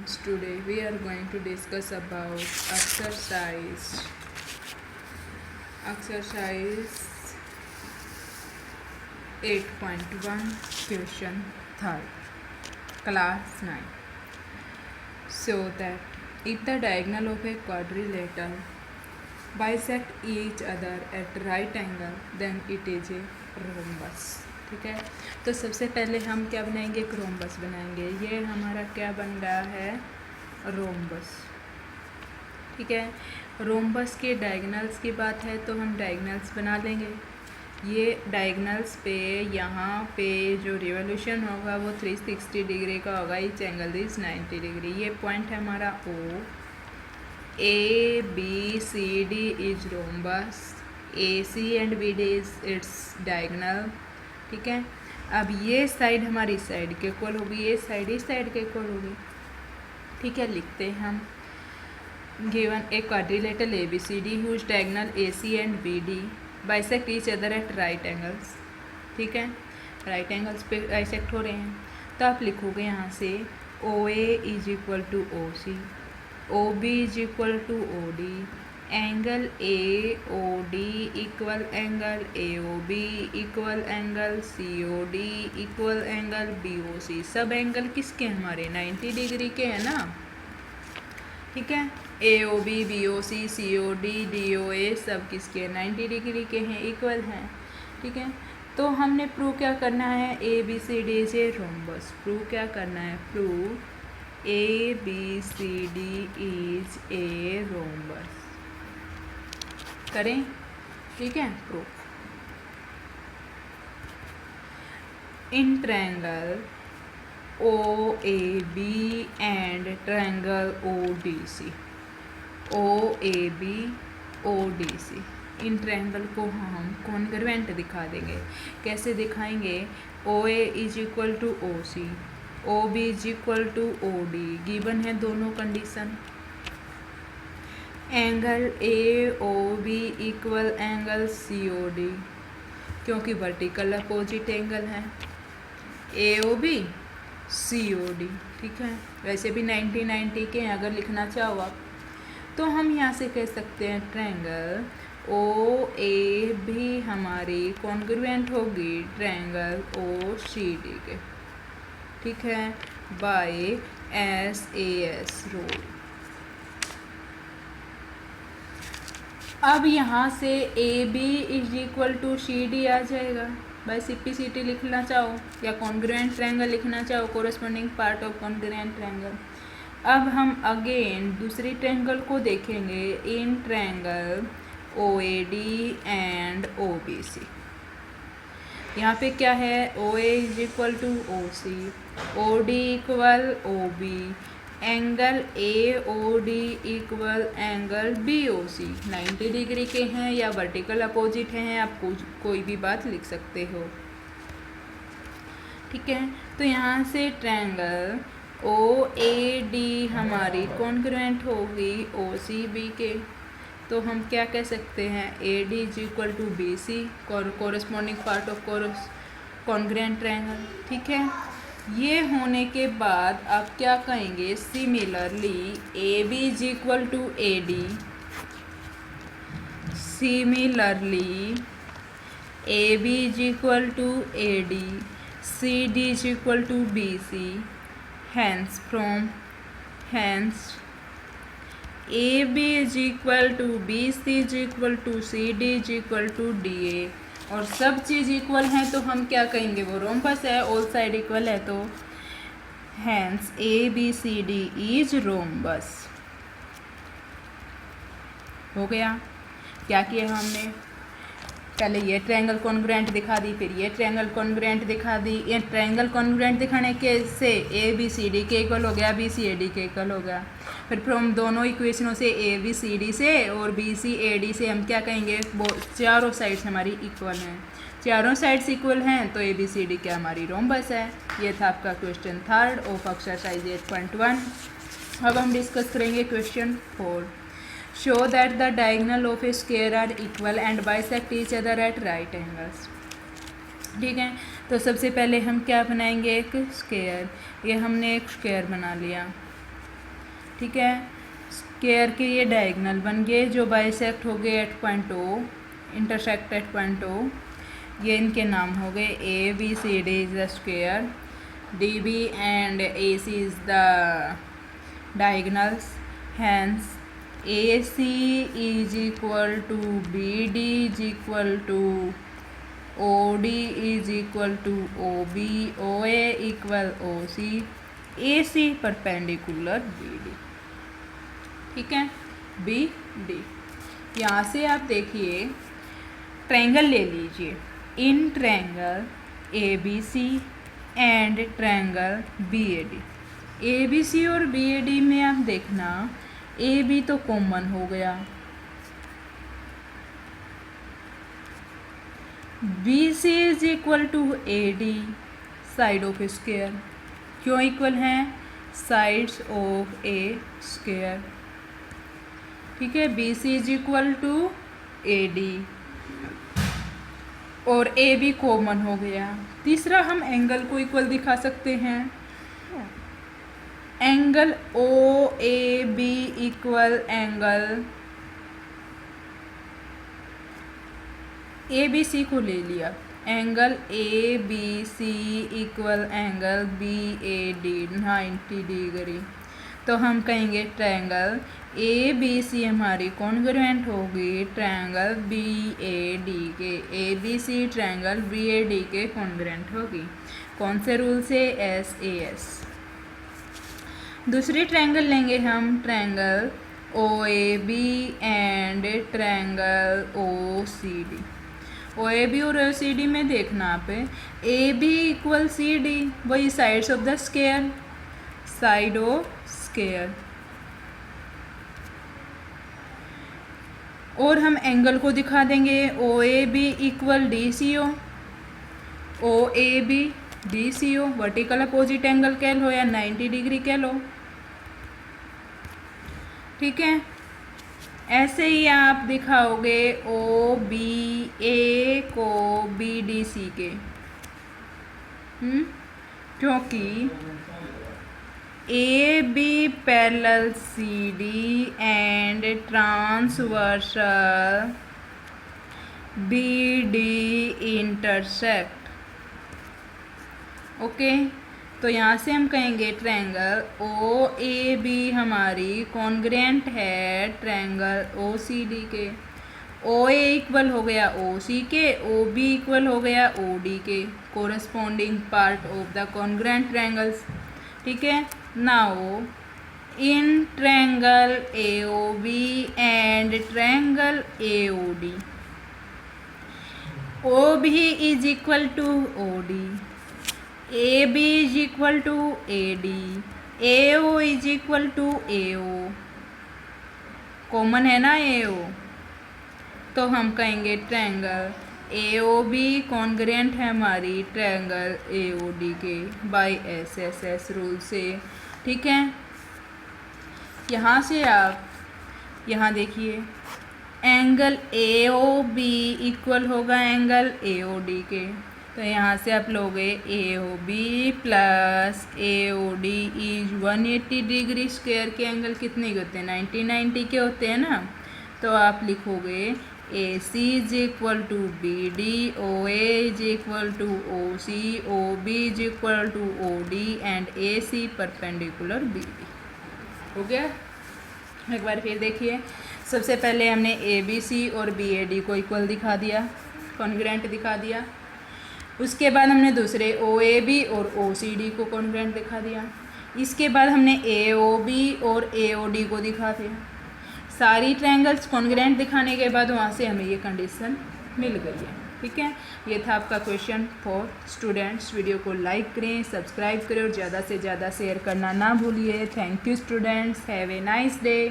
students, today we are going to discuss about exercise 8.1 question 3rd class 9. So that if the diagonal of a quadrilateral bisect each other at right angle then it is a rhombus. ठीक है, तो सबसे पहले हम क्या बनाएंगे, एक rhombus बनाएंगे. ये हमारा क्या बन रहा है, रोम्बस. ठीक है, रोम्बस के डायगनल्स की बात है तो हम डायगनल्स बना लेंगे. ये डायगनल्स पे यहाँ पे जो रिवोल्यूशन होगा वो 360 डिग्री का होगा. Each angle is 90 degree. ये पॉइंट है हमारा O. A B C D is rhombus. A C and B D is its diagonal. ठीक है, अब ये साइड हमारी इस साइड के इक्वल होगी, ये साइड इस साइड के इक्वल होगी. ठीक है, लिखते हैं हम. Given a quadrilateral A B C D whose diagonal A C and B D bisect each other at right angles. ठीक है, राइट एंगल्स पे बाइसेक्ट हो रहे हैं. तो आप लिखोगे यहाँ से O A is equal to O C, O B is equal to O D, angle A O D equal angle A O B equal angle C O D equal angle B O C. सब angle किसके हमारे 90 degree के हैं ना. ठीक है, A O B B O C C O D D O ए सब किसके 90 डिग्री के हैं, इक्वल हैं. ठीक है, तो हमने प्रूव क्या करना है, ए बी सी डी से रोम्बस. प्रूव क्या करना है, prove A B C D is a rhombus करें. ठीक है, proof. In triangle O A B and triangle O D C, O A B O D C, इन triangle को हम कॉन्ग्रुएंट दिखा देंगे. कैसे दिखाएंगे, O A is equal to O C, O B is equal to O D. Given है दोनों condition. Angle A O B equal angle C O D, क्योंकि वर्टिकल अपोजिट एंगल है A O B C O D. ठीक है, वैसे भी 90 के हैं. अगर लिखना चाहो आप तो हम यहाँ से कह सकते हैं ट्रायंगल ओ ए भी हमारी कॉन्ग्रुएंट होगी ट्रायंगल ओ सी डी के. ठीक है, by S A S rule. अब यहाँ से A B is equal to C D आ जाएगा. By C P C T लिखना चाहो या कॉन्ग्रुएंट ट्रायंगल लिखना चाहो, corresponding part of congruent triangle. अब हम अगेन दूसरी ट्रायंगल को देखेंगे in triangle O A D and O B C. यहाँ पे क्या है, O A is equal to O C, O D equal O B, angle A O D equal angle B O C. 90 degree के हैं या vertical opposite हैं, आप कोई भी बात लिख सकते हो. ठीक है, तो यहाँ से ट्रायंगल ओ ए डी हमारी कॉन्ग्रुएंट होगी ओ सी बी के. तो हम क्या कह सकते हैं, A D is equal to B C, corresponding part of congruent triangle. ठीक है, ये होने के बाद आप क्या कहेंगे, similarly A B is equal to A D, similarly A B is equal to A D, C D is equal to B C. Hence A B is equal to B C is equal to C D is equal to D A. और सब चीज़ equal हैं तो हम क्या कहेंगे, वो rhombus है. All side equal है तो hence A B C D is rhombus. हो गया. क्या किया हमने, पहले ये ट्रायंगल कॉन्ग्रुएंट दिखा दी, फिर ये ट्रायंगल कॉन्ग्रुएंट दिखा दी. ये ट्रायंगल कॉन्ग्रुएंट दिखाने के से ए बी सी डी के इक्वल हो गया, बी सी ए डी के इक्वल हो गया. फिर फ्रॉम दोनों इक्वेशनों से ए बी सी डी से और बी सी ए डी से हम क्या कहेंगे, वो चारों साइड्स हमारी इक्वल हैं. चारों साइड्स इक्वल हैं तो ए बी सी डी क्या हमारी रोम्बस है. ये था आपका क्वेश्चन 3rd ऑफ एक्सरसाइज 8.1. अब हम डिस्कस करेंगे question 4. Show that the diagonal of a square are equal and bisect each other at right angles. ठीक है, तो सबसे पहले हम क्या बनाएंगे, एक स्क्वायर. ये हमने एक स्क्वायर बना लिया. ठीक है। स्क्वायर के ये डायगोनल बन गए जो बाइसेक्ट हो गए at point O, intersect at point O. ये इनके नाम हो गए A B C D is the square, D B and A C is the diagonals, hence A C is equal to B D is equal to O D is equal to O B, O A equal O C, A C perpendicular B D, ठीक है, B D. यहाँ से आप देखिए triangle ले लीजिए, in triangle A B C and triangle B A D. A B C और B A D में आप देखना ए बी तो कॉमन हो गया, B C is equal to A D side of square. क्यों इक्वल हैं? साइड्स ऑफ ए स्क्वायर, ठीक है। B C is equal to A D और ए बी कॉमन हो गया। तीसरा हम एंगल को इक्वल दिखा सकते हैं, angle O A B equal angle A B C को ले लिया, angle A B C equal angle B A D 90 degree. तो हम कहेंगे ट्रायंगल ए बी सी हमारी कॉन्ग्रुएंट होगी ट्रायंगल बी ए डी के, A B C triangle B A D के कॉन्ग्रुएंट होगी। कौन से रूल से? S A S. दूसरी ट्रायंगल लेंगे हम, triangle O A B and triangle O C D. O A B और ओ सी डी में देखना आप A B equal C D, वही sides of the square, side of square. और हम एंगल को दिखा देंगे O A B equal D C O, O A B D C O, vertical opposite angle कह लो या 90 डिग्री कह लो, ठीक है। ऐसे ही आप दिखाओगे ओ बी ए को बी डी सी के, क्योंकि A B parallel C D and transversal B D intersect, okay. तो यहाँ से हम कहेंगे ट्रायंगल ओ ए बी हमारी कॉन्ग्रुएंट है ट्रायंगल ओ सी डी के, ओ ए इक्वल हो गया ओ सी के, ओ बी इक्वल हो गया ओ डी के, corresponding part of the congruent triangles, ठीक है। Now in triangle A O B and triangle A O D, O B is equal to O D, A B is equal to A D, A O is equal to A O, common है ना A O, तो हम कहेंगे triangle A O B congruent है हमारी triangle A O D के by S S S rule से, ठीक है। यहाँ से आप यहाँ देखिए angle A O B equal होगा एंगल ए ओ डी के, तो यहाँ से आप लोगे A O B plus A O D is 180 degree. Square के एंगल कितने के होते हैं? 90 के होते हैं ना। तो आप लिखोगे A C is equal to B D, O A is equal to O C, O B is equal to O D and A C perpendicular B D. हो गया? एक बार फिर देखिए, सबसे पहले हमने ए बी सी और बी ए डी को इक्वल दिखा दिया, कॉन्ग्रुएंट दिखा दिया। उसके बाद हमने दूसरे ओ ए बी और ओ सी डी को कॉन्ग्रुएंट दिखा दिया। इसके बाद हमने ए ओ बी और ए ओ डी को दिखा दिया। सारी ट्रायंगल्स कॉन्ग्रुएंट दिखाने के बाद वहाँ से हमें ये कंडीशन मिल गई है, ठीक है। ये था आपका क्वेश्चन फॉर स्टूडेंट्स। वीडियो को लाइक करें, सब्सक्राइब करें और ज़्यादा से ज़्यादा शेयर करना ना भूलिए। Thank you students, have a nice day.